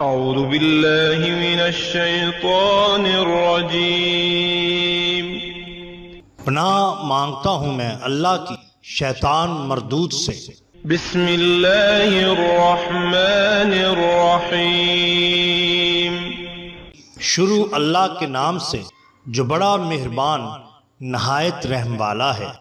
اعوذ باللہ من الشیطان الرجیم۔ پناہ مانگتا ہوں میں اللہ کی شیطان مردود سے۔ بسم اللہ الرحمن الرحیم۔ شروع اللہ کے نام سے جو بڑا مہربان نہایت رحم والا ہے۔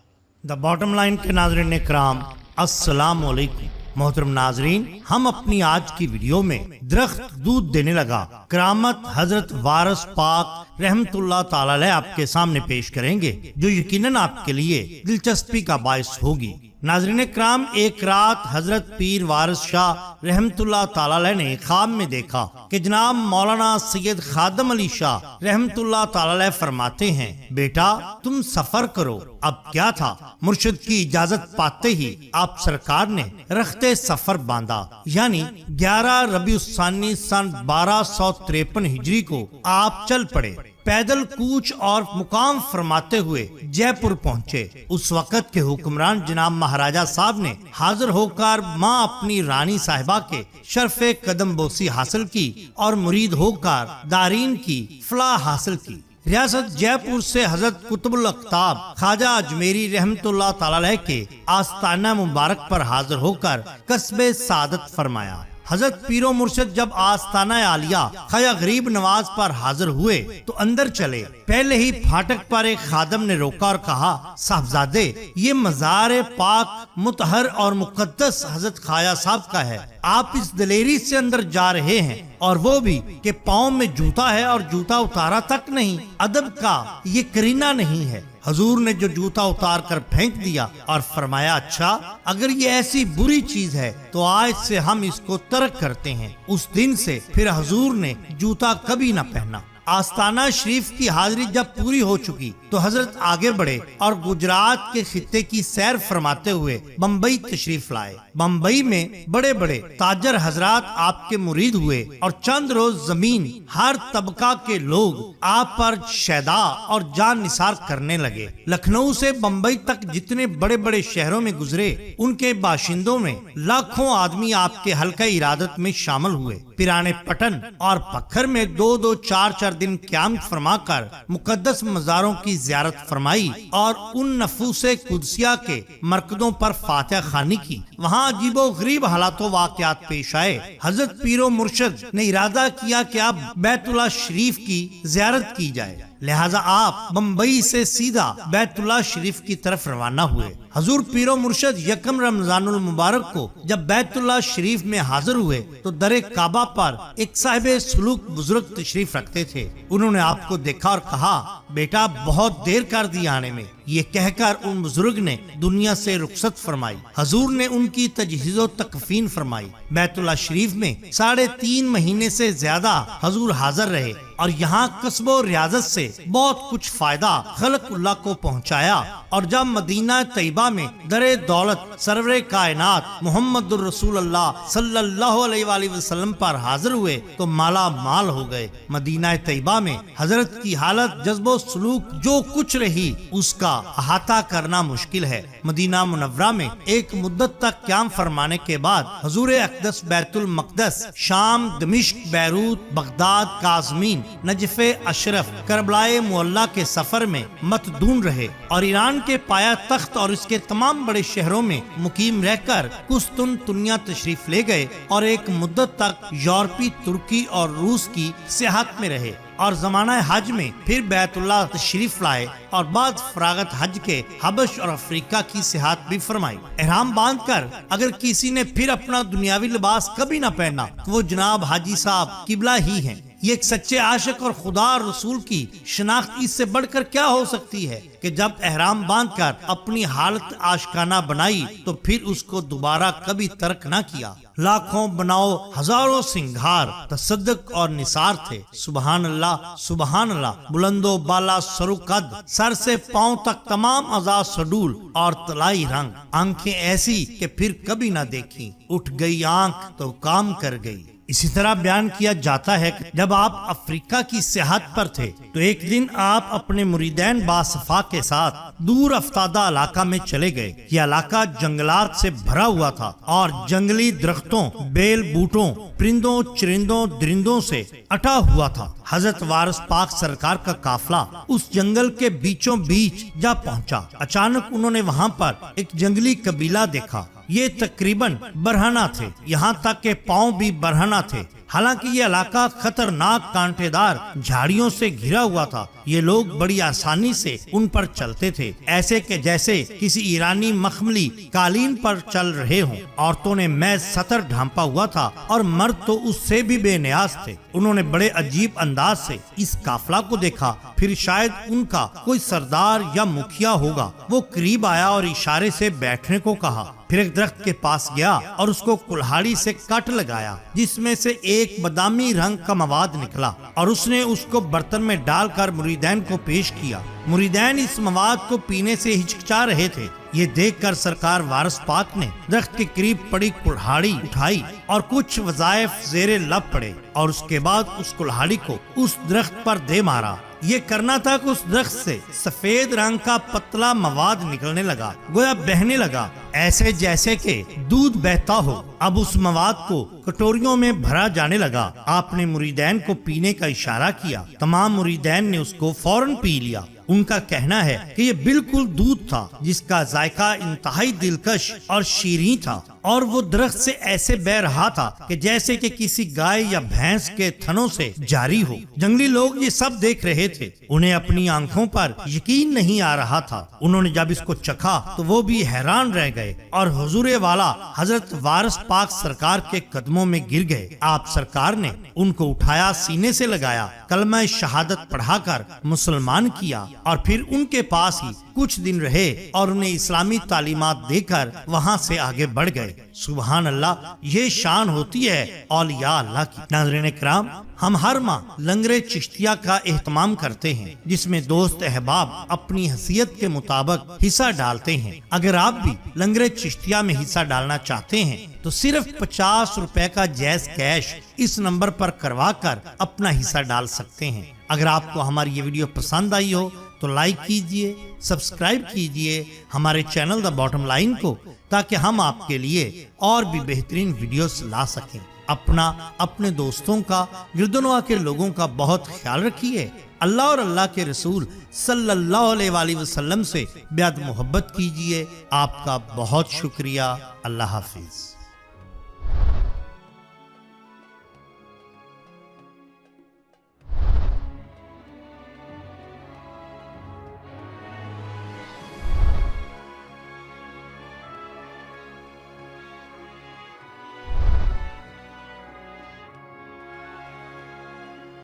دا باٹم لائن کے ناظرین اکرام، السلام علیکم۔ محترم ناظرین، ہم اپنی آج کی ویڈیو میں درخت دودھ دینے لگا کرامت حضرت وارث پاک رحمت اللہ تعالی علیہ آپ کے سامنے پیش کریں گے، جو یقیناً آپ کے لیے دلچسپی کا باعث ہوگی۔ ناظرین اکرام، ایک رات حضرت پیر وارث شاہ رحمت اللہ تعالی علیہ نے خواب میں دیکھا کہ جناب مولانا سید خادم علی شاہ رحمت اللہ تعالی علیہ فرماتے ہیں، بیٹا تم سفر کرو۔ اب کیا تھا، مرشد کی اجازت پاتے ہی آپ سرکار نے رختے سفر باندھا، یعنی 11 ربیع الثانی سن 1253 ہجری کو آپ چل پڑے۔ پیدل کوچ اور مقام فرماتے ہوئے جے پور پہنچے۔ اس وقت کے حکمران جناب مہاراجہ صاحب نے حاضر ہو کر ماں اپنی رانی صاحبہ کے شرف قدم بوسی حاصل کی اور مرید ہو کر دارین کی فلاح حاصل کی۔ ریاست جے پور سے حضرت قطب الاقطاب خواجہ اجمیری رحمت اللہ تعالی علیہ کے آستانہ مبارک پر حاضر ہو کر قصب سعادت فرمایا۔ حضرت پیر و مرشد جب آستانہ عالیہ خواجہ غریب نواز پر حاضر ہوئے تو اندر چلے۔ پہلے ہی پھاٹک پر ایک خادم نے روکا اور کہا، صاحبزادے یہ مزار پاک مطہر اور مقدس حضرت خواجہ صاحب کا ہے، آپ اس دلیری سے اندر جا رہے ہیں، اور وہ بھی کہ پاؤں میں جوتا ہے اور جوتا اتارا تک نہیں۔ ادب کا یہ کرینہ نہیں ہے۔ حضور نے جو جوتا اتار کر پھینک دیا اور فرمایا، اچھا اگر یہ ایسی بری چیز ہے تو آج سے ہم اس کو ترک کرتے ہیں۔ اس دن سے پھر حضور نے جوتا کبھی نہ پہنا۔ آستانہ شریف کی حاضری جب پوری ہو چکی تو حضرت آگے بڑھے اور گجرات کے خطے کی سیر فرماتے ہوئے بمبئی تشریف لائے۔ بمبئی میں بڑے بڑے تاجر حضرات آپ کے مرید ہوئے اور چند روز زمین ہر طبقہ کے لوگ آپ پر شیدا اور جان نثار کرنے لگے۔ لکھنؤ سے بمبئی تک جتنے بڑے بڑے شہروں میں گزرے، ان کے باشندوں میں لاکھوں آدمی آپ کے حلقہ ارادت میں شامل ہوئے۔ پیرانے پٹن اور پکھر میں 2-2 4-4 دن قیام فرما کر مقدس مزاروں کی زیارت فرمائی اور ان نفوس قدسیہ کے مرکزوں پر فاتحہ خوانی کی۔ وہاں عجیب و غریب حالات و واقعات پیش آئے۔ حضرت پیر و مرشد نے ارادہ کیا کہ اب بیت اللہ شریف کی زیارت کی جائے، لہذا آپ بمبئی سے سیدھا بیت اللہ شریف کی طرف روانہ ہوئے۔ حضور پیر و مرشد یکم رمضان المبارک کو جب بیت اللہ شریف میں حاضر ہوئے تو در کعبہ پر ایک صاحب سلوک بزرگ تشریف رکھتے تھے۔ انہوں نے آپ کو دیکھا اور کہا، بیٹا بہت دیر کر دی آنے میں۔ یہ کہہ کر ان بزرگ نے دنیا سے رخصت فرمائی۔ حضور نے ان کی تجہیز و تکفین فرمائی۔ بیت اللہ شریف میں 3.5 مہینے سے زیادہ حضور حاضر رہے اور یہاں قصب و ریاضت سے بہت کچھ فائدہ خلق اللہ کو پہنچایا، اور جب مدینہ طیبہ میں در دولت سرور کائنات محمد الرسول اللہ صلی اللہ علیہ وآلہ وسلم پر حاضر ہوئے تو مالا مال ہو گئے۔ مدینہ طیبہ میں حضرت کی حالت جذب و سلوک جو کچھ رہی اس کا احاطہ کرنا مشکل ہے۔ مدینہ منورہ میں ایک مدت تک قیام فرمانے کے بعد حضور اقدس بیت المقدس، شام، دمشق، بیروت، بغداد، قازمین، نجف اشرف، کربلائے معلیٰ کے سفر میں متدون رہے اور ایران کے پایا تخت اور اس کے تمام بڑے شہروں میں مقیم رہ کر قسطنطنیہ تشریف لے گئے اور ایک مدت تک یورپی، ترکی اور روس کی سیاحت میں رہے، اور زمانہ حج میں پھر بیت اللہ تشریف لائے اور بعد فراغت حج کے حبش اور افریقہ کی سیاحت بھی فرمائی۔ احرام باندھ کر اگر کسی نے پھر اپنا دنیاوی لباس کبھی نہ پہنا تو وہ جناب حاجی صاحب قبلہ ہی ہیں۔ یہ ایک سچے عاشق اور خدا اور رسول کی شناخت اس سے بڑھ کر کیا ہو سکتی ہے کہ جب احرام باندھ کر اپنی حالت عاشقانہ بنائی تو پھر اس کو دوبارہ کبھی ترک نہ کیا۔ لاکھوں بناؤ ہزاروں سنگھار، تصدق اور نثار تھے۔ سبحان اللہ، سبحان اللہ، بلند و بالا سر و قد، سر سے پاؤں تک تمام اعضاء سڈول اور طلائی رنگ، آنکھیں ایسی کہ پھر کبھی نہ دیکھی، اٹھ گئی آنکھ تو کام کر گئی۔ اسی طرح بیان کیا جاتا ہے کہ جب آپ افریقہ کی سیاحت پر تھے تو ایک دن آپ اپنے مریدین باصفا کے ساتھ دور افتادہ علاقہ میں چلے گئے۔ یہ علاقہ جنگلات سے بھرا ہوا تھا اور جنگلی درختوں، بیل بوٹوں، پرندوں، چرندوں، درندوں سے اٹا ہوا تھا۔ حضرت وارث پاک سرکار کا قافلہ اس جنگل کے بیچوں بیچ جا پہنچا۔ اچانک انہوں نے وہاں پر ایک جنگلی قبیلہ دیکھا۔ یہ تقریباً برہنہ تھے، یہاں تک کہ پاؤں بھی برہنہ تھے۔ حالانکہ یہ علاقہ خطرناک کانٹے دار جھاڑیوں سے گھرا ہوا تھا۔ یہ لوگ بڑی آسانی سے ان پر چلتے تھے، ایسے کہ جیسے کسی ایرانی مخملی قالین پر چل رہے ہوں۔ عورتوں نے محض سطر ڈھانپا ہوا تھا اور مرد تو اس سے بھی بے نیاز تھے۔ انہوں نے بڑے عجیب انداز سے اس قافلہ کو دیکھا، پھر شاید ان کا کوئی سردار یا مکھیا ہوگا۔ وہ قریب آیا اور اشارے سے بیٹھنے کو کہا، پھر ایک درخت کے پاس گیا اور اس کو کلہاڑی سے کٹ لگایا، جس میں سے ایک بادامی رنگ کا مواد نکلا، اور اس نے اس کو برتن میں ڈال کر مریدین کو پیش کیا۔ مریدین اس مواد کو پینے سے ہچکچا رہے تھے۔ یہ دیکھ کر سرکار وارث پاک نے درخت کے قریب پڑی کلہاڑی اٹھائی اور کچھ وظائف زیر لب پڑے، اور اس کے بعد اس کلہاڑی کو اس درخت پر دے مارا۔ یہ کرنا تھا کہ اس درخت سے سفید رنگ کا پتلا مواد نکلنے لگا، گویا بہنے لگا، ایسے جیسے کہ دودھ بہتا ہو۔ اب اس مواد کو کٹوریوں میں بھرا جانے لگا۔ آپ نے مریدین کو پینے کا اشارہ کیا۔ تمام مریدین نے اس کو فوراً پی لیا۔ ان کا کہنا ہے کہ یہ بالکل دودھ تھا، جس کا ذائقہ انتہائی دلکش اور شیریں تھا، اور وہ درخت سے ایسے بہ رہا تھا کہ جیسے کہ کسی گائے یا بھینس کے تھنوں سے جاری ہو۔ جنگلی لوگ یہ سب دیکھ رہے تھے، انہیں اپنی آنکھوں پر یقین نہیں آ رہا تھا۔ انہوں نے جب اس کو چکھا تو وہ بھی حیران رہ گئے اور حضور والا حضرت وارث پاک سرکار کے قدموں میں گر گئے۔ آپ سرکار نے ان کو اٹھایا، سینے سے لگایا، کلمہ شہادت پڑھا کر مسلمان کیا، اور پھر ان کے پاس ہی کچھ دن رہے اور انہیں اسلامی تعلیمات دے کر وہاں سے آگے بڑھ گئے۔ سبحان اللہ، یہ شان ہوتی ہے اولیاء اللہ کی۔ ناظرین کرام، ہم ہر ماہ لنگر چشتیہ کا اہتمام کرتے ہیں، جس میں دوست احباب اپنی حیثیت کے مطابق حصہ ڈالتے ہیں۔ اگر آپ بھی لنگر چشتیہ میں حصہ ڈالنا چاہتے ہیں تو صرف 50 روپے کا جائز کیش اس نمبر پر کروا کر اپنا حصہ ڈال سکتے ہیں۔ اگر آپ کو ہماری یہ ویڈیو پسند آئی ہو تو لائک کیجئے، سبسکرائب کیجئے ہمارے چینل دا باٹم لائن کو، تاکہ ہم آپ کے لیے اور بھی بہترین ویڈیوز لا سکیں۔ اپنا، اپنے دوستوں کا، گردنوا کے لوگوں کا بہت خیال رکھیے۔ اللہ اور اللہ کے رسول صلی اللہ علیہ وآلہ وسلم سے بے حد محبت کیجئے۔ آپ کا بہت شکریہ۔ اللہ حافظ۔